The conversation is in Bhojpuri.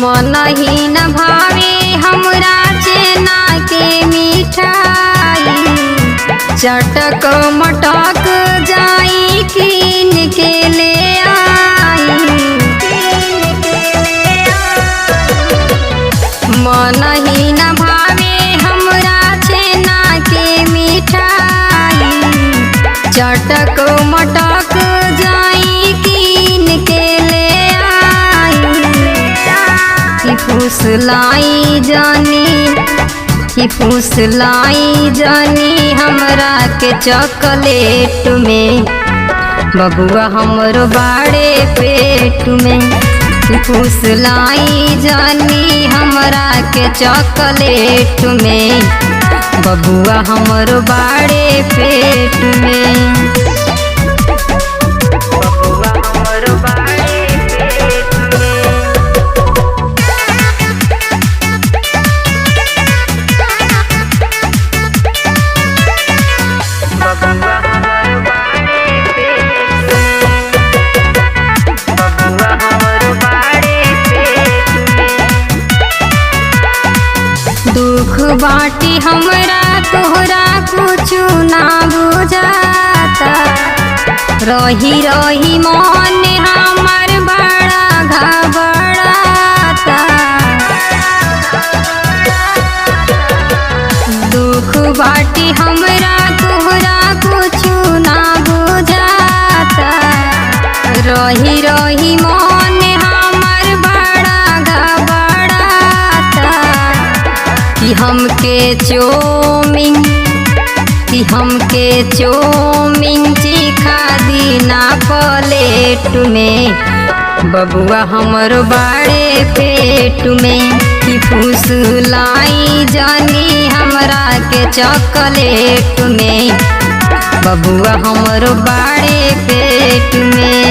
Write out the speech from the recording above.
मन ही न भावे हमरा छेना के मिठाई, चटक मटक जाई कीन के ले आई। मन ही न भावे हमरा छेना के मिठाई, चटक मटक जाई कीन के ले आई। फुसलाई जानी हमरा के चॉकलेट में, बबुआ हमरो बाड़े पेट में। फुसलाई जानी हमरा के चॉकलेट में, बबुआ हमरो बाड़े पेट में। बबुआ हमरो बाड़े पेट में। दुख बाटी हमरा तोहरा कुछु ना बुझाता, रही रही मन हमर बड़ा घबराता। दुख बाटी हमरा तोहरा कुछु ना बुझाता, रही रही मन हमर बड़ा घबराता। कि हमके चौमिन चिखा दीना प्लेट में, बबुआ हमरो बाड़े पेट में। कि फुसलाई जानी हमरा के चॉकलेट में, बबुआ हमरो बाड़े पेट में।